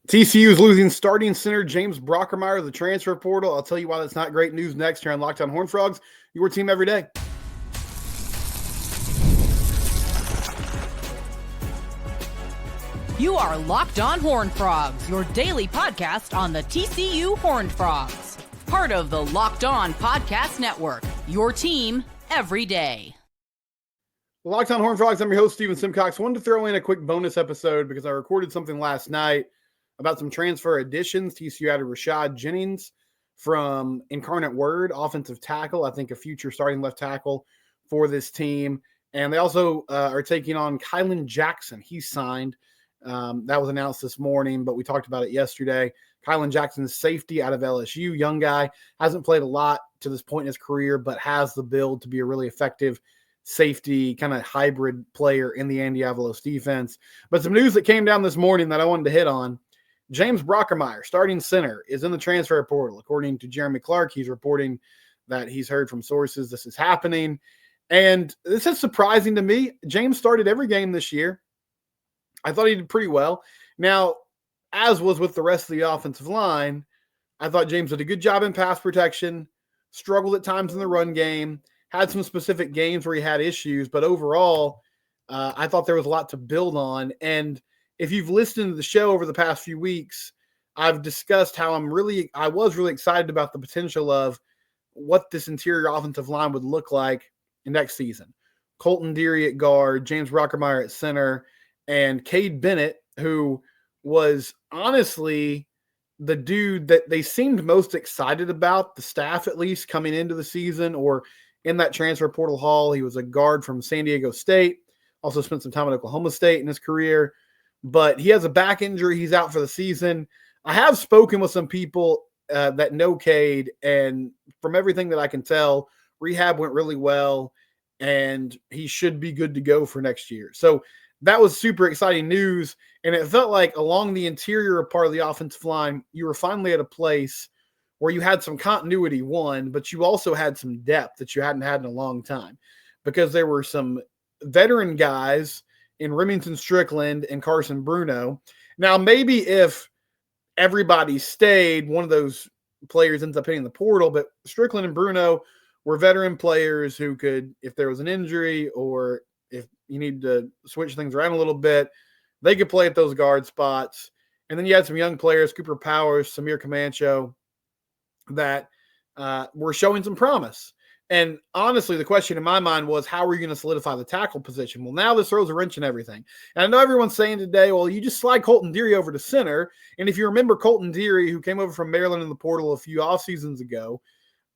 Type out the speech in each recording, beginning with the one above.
TCU is losing starting center James Brockermeyer to the transfer portal. I'll tell you why that's not great news next here on Locked On Horned Frogs, your team every day. You are Locked On Horned Frogs, your daily podcast on the TCU Horned Frogs. Part of the Locked On Podcast Network, your team every day. Locked On Horned Frogs, I'm your host, Steven Simcox. Wanted to throw in a quick bonus episode because I recorded something last night about some transfer additions. TCU added Rashad Jennings from Incarnate Word, offensive tackle, I think a future starting left tackle for this team. And they also are taking on Kylan Jackson. He's signed. That was announced this morning, but we talked about it yesterday. Kylan Jackson's safety out of LSU, young guy, hasn't played a lot to this point in his career, but has the build to be a really effective safety kind of hybrid player in the Andy Avalos defense. But some news that came down this morning that I wanted to hit on. James Brockermeyer, starting center, is in the transfer portal. According to Jeremy Clark, he's reporting that he's heard from sources this is happening. And this is surprising to me. James started every game this year. I thought he did pretty well. Now, as was with the rest of the offensive line, I thought James did a good job in pass protection, struggled at times in the run game, had some specific games where he had issues, but overall, I thought there was a lot to build on. And if you've listened to the show over the past few weeks, I've discussed how I was really excited about the potential of what this interior offensive line would look like in next season. Colton Deary at guard, James Brockermeyer at center, and Cade Bennett, who was honestly the dude that they seemed most excited about, the staff at least, coming into the season or in that transfer portal haul. He was a guard from San Diego State, also spent some time at Oklahoma State in his career. But he has a back injury. He's out for the season. I have spoken with some people that know Cade, and from everything that I can tell, rehab went really well, and he should be good to go for next year. So that was super exciting news, and it felt like along the interior part of the offensive line, you were finally at a place where you had some continuity, one, but you also had some depth that you hadn't had in a long time because there were some veteran guys in Remington Strickland and Carson Bruno. Now, maybe if everybody stayed, one of those players ends up hitting the portal, but Strickland and Bruno were veteran players who could, if there was an injury or if you need to switch things around a little bit, they could play at those guard spots. And then you had some young players, Cooper Powers, Samir Camacho, that were showing some promise. And honestly, the question in my mind was, how are you going to solidify the tackle position? Well, now this throws a wrench in everything. And I know everyone's saying today, well, you just slide Colton Deary over to center. And if you remember Colton Deary, who came over from Maryland in the portal a few off seasons ago,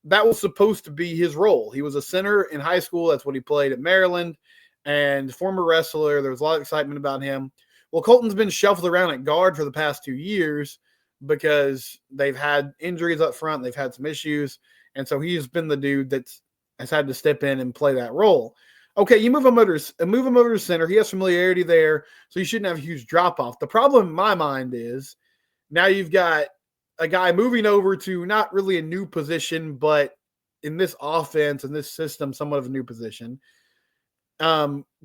that was supposed to be his role. He was a center in high school. That's what he played at Maryland. And former wrestler, there was a lot of excitement about him. Well, Colton's been shuffled around at guard for the past 2 years because they've had injuries up front. They've had some issues. And so he's been the dude that has had to step in and play that role. Okay, you move him over to center. He has familiarity there, so you shouldn't have a huge drop-off. The problem in my mind is now you've got a guy moving over to not really a new position, but in this offense and this system, somewhat of a new position.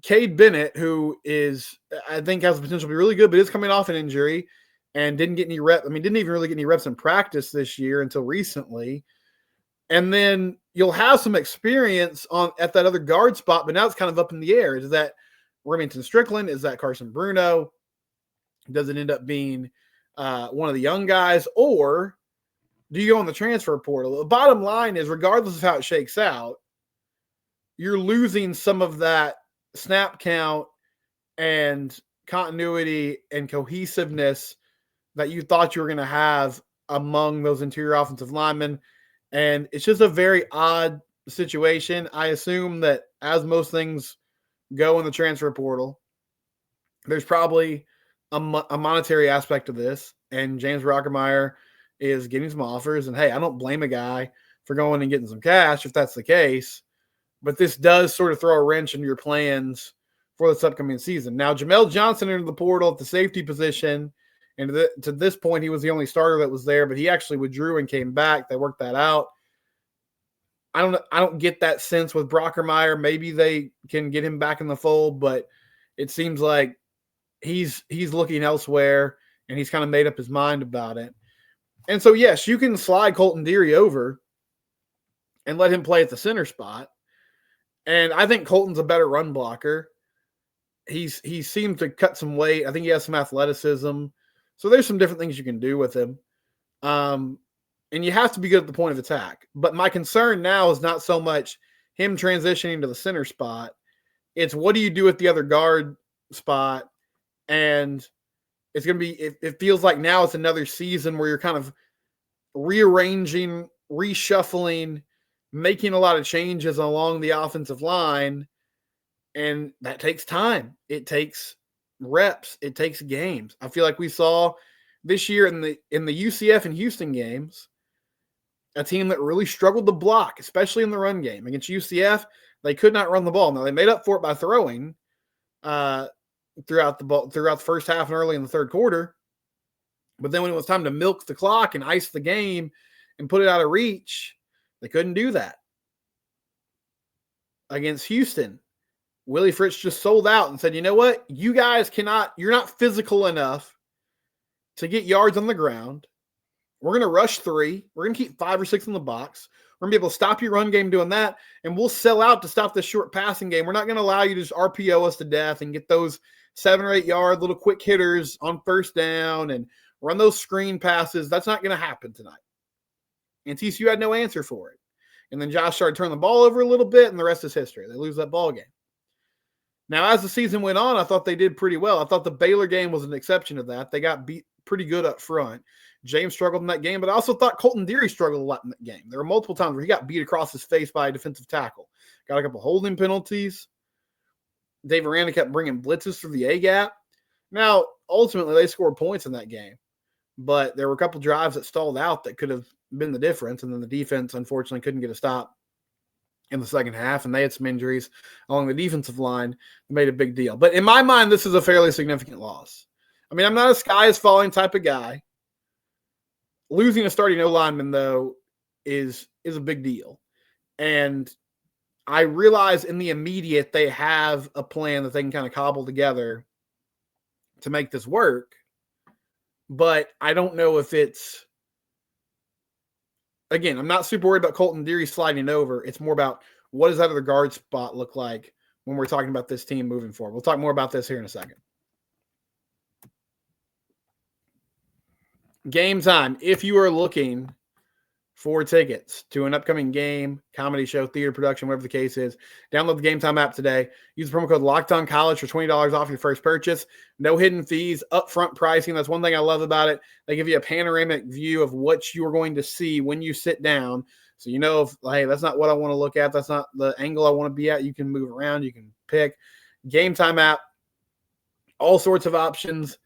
Cade Bennett, who is, I think, has the potential to be really good, but is coming off an injury and didn't even really get any reps in practice this year until recently. And then you'll have some experience at that other guard spot, but now it's kind of up in the air. Is that Remington Strickland? Is that Carson Bruno? Does it end up being one of the young guys? Or do you go on the transfer portal? The bottom line is, regardless of how it shakes out, you're losing some of that snap count and continuity and cohesiveness that you thought you were going to have among those interior offensive linemen. And it's just a very odd situation. I assume that, as most things go in the transfer portal, there's probably a monetary aspect to this. And James Brockermeyer is getting some offers. And, hey, I don't blame a guy for going and getting some cash if that's the case. But this does sort of throw a wrench into your plans for this upcoming season. Now, Jamel Johnson entered the portal at the safety position. And to this point, he was the only starter that was there, but he actually withdrew and came back. They worked that out. I don't get that sense with Brockermeyer. Maybe they can get him back in the fold, but it seems like he's looking elsewhere. and he's kind of made up his mind about it. And so, yes, you can slide Colton Deary over and let him play at the center spot. And I think Colton's a better run blocker. He seemed to cut some weight. I think he has some athleticism. So there's some different things you can do with him. And you have to be good at the point of attack. But my concern now is not so much him transitioning to the center spot. It's what do you do with the other guard spot? And it's going to be, it feels like now it's another season where you're kind of rearranging, reshuffling, making a lot of changes along the offensive line. And that takes time. It takes reps. It takes games. I feel like we saw this year in the UCF and Houston games, a team that really struggled to block, especially in the run game. Against UCF, they could not run the ball. Now, they made up for it by throwing throughout the first half and early in the third quarter. But then when it was time to milk the clock and ice the game and put it out of reach, they couldn't do that. Against Houston, Willie Fritz just sold out and said, you know what? You guys you're not physical enough to get yards on the ground. We're going to rush 3. We're going to keep 5 or 6 in the box. We're going to be able to stop your run game doing that, and we'll sell out to stop this short passing game. We're not going to allow you to just RPO us to death and get those 7 or 8 yard little quick hitters on first down and run those screen passes. That's not going to happen tonight. And TCU had no answer for it. And then Josh started turning the ball over a little bit, and the rest is history. They lose that ball game. Now, as the season went on, I thought they did pretty well. I thought the Baylor game was an exception to that. They got beat pretty good up front. James struggled in that game, but I also thought Colton Deary struggled a lot in that game. There were multiple times where he got beat across his face by a defensive tackle. Got a couple holding penalties. Dave Aranda kept bringing blitzes through the A-gap. Now, ultimately, they scored points in that game, but there were a couple drives that stalled out that could have been the difference, and then the defense, unfortunately, couldn't get a stop in the second half, and they had some injuries along the defensive line that made a big deal. But in my mind, this is a fairly significant loss. I mean, I'm not a sky is falling type of guy. Losing a starting O-lineman, though, is a big deal. And I realize in the immediate they have a plan that they can kind of cobble together to make this work. But I don't know if it's – again, I'm not super worried about Colton Deary sliding over. It's more about what does that other guard spot look like when we're talking about this team moving forward. We'll talk more about this here in a second. Game time. If you are looking for tickets to an upcoming game, comedy show, theater production, whatever the case is, download the Game Time app today. Use the promo code LOCKEDONCollege for $20 off your first purchase. No hidden fees, upfront pricing. That's one thing I love about it. They give you a panoramic view of what you are going to see when you sit down. So you know, if, hey, that's not what I want to look at. That's not the angle I want to be at. You can move around. You can pick. Game Time app, all sorts of options.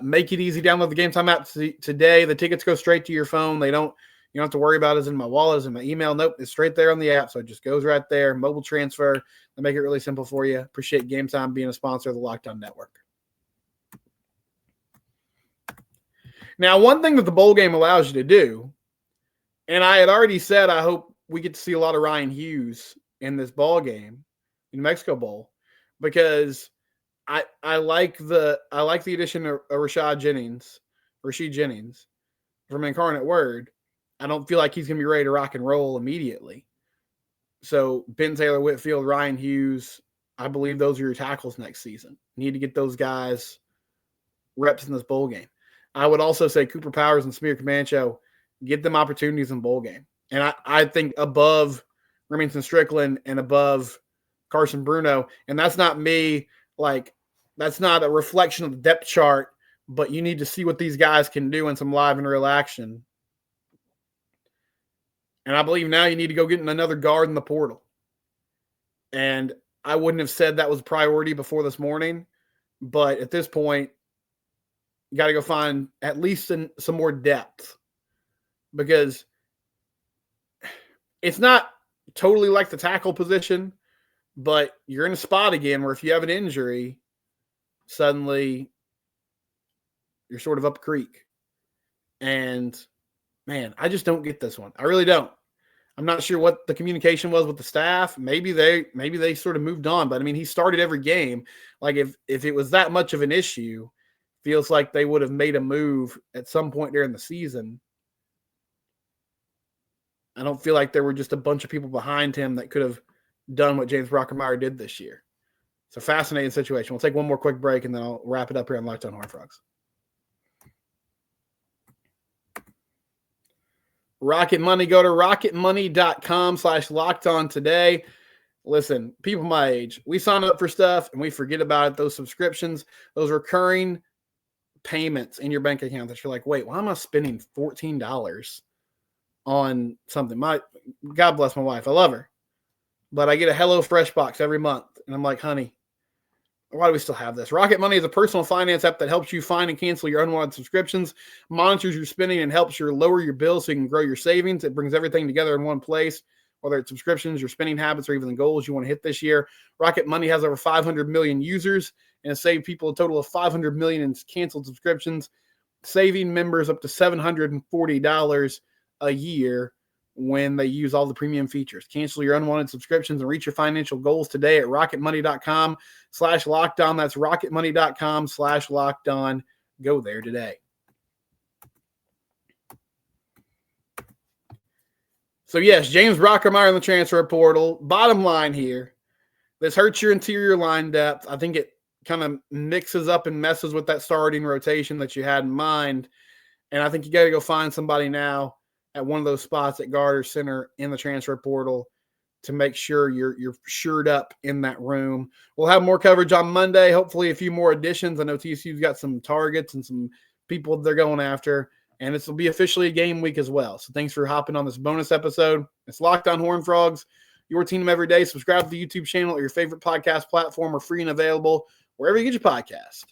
Make it easy. Download the Game Time app today. The tickets go straight to your phone. You don't have to worry about it in my wallet, is in my email. Nope, it's straight there on the app. So it just goes right there. Mobile transfer. They make it really simple for you. Appreciate Game Time being a sponsor of the Locked On Network. Now, one thing that the bowl game allows you to do, and I had already said I hope we get to see a lot of Ryan Hughes in this ball game, in the Mexico Bowl, because I like the addition of Rashid Jennings from Incarnate Word. I don't feel like he's going to be ready to rock and roll immediately. So Ben Taylor, Whitfield, Ryan Hughes, I believe those are your tackles next season. You need to get those guys reps in this bowl game. I would also say Cooper Powers and Samir Camacho, get them opportunities in bowl game. And I think above Remington Strickland and above Carson Bruno, and that's not me, like, that's not a reflection of the depth chart, but you need to see what these guys can do in some live and real action. And I believe now you need to go get another guard in the portal. And I wouldn't have said that was a priority before this morning, but at this point, you got to go find at least some more depth, because it's not totally like the tackle position, but you're in a spot again where if you have an injury, suddenly you're sort of up a creek. And man, I just don't get this one. I really don't. I'm not sure what the communication was with the staff. Maybe they sort of moved on, but I mean, he started every game. Like if it was that much of an issue feels like they would have made a move at some point during the season. I don't feel like there were just a bunch of people behind him that could have done what James Brockermeyer did this year. It's a fascinating situation. We'll take one more quick break, and then I'll wrap it up here on Locked On Horned Frogs. Rocket Money. Go to rocketmoney.com/lockedon today. Listen, people my age, we sign up for stuff and we forget about it. Those subscriptions, those recurring payments in your bank account that you're like, wait, why am I spending $14 on something? God bless my wife. I love her. But I get a HelloFresh box every month. And I'm like, honey, why do we still have this? Rocket Money is a personal finance app that helps you find and cancel your unwanted subscriptions, monitors your spending, and helps you lower your bills so you can grow your savings. It brings everything together in one place, whether it's subscriptions, your spending habits, or even the goals you want to hit this year. Rocket Money has over 500 million users and has saved people a total of $500 million in canceled subscriptions, saving members up to $740 a year when they use all the premium features. Cancel your unwanted subscriptions and reach your financial goals today at rocketmoney.com/lockedon. That's rocketmoney.com/lockedon. Go there today. So yes, James Brockermeyer in the transfer portal. Bottom line here, this hurts your interior line depth. I think it kind of mixes up and messes with that starting rotation that you had in mind. And I think you got to go find somebody now at one of those spots at guard or center in the transfer portal to make sure you're shored up in that room. We'll have more coverage on Monday. Hopefully a few more additions. I know TCU's got some targets and some people they're going after. And this will be officially a game week as well. So thanks for hopping on this bonus episode. It's Locked On Horned Frogs, your team every day. Subscribe to the YouTube channel or your favorite podcast platform. We're free and available wherever you get your podcast.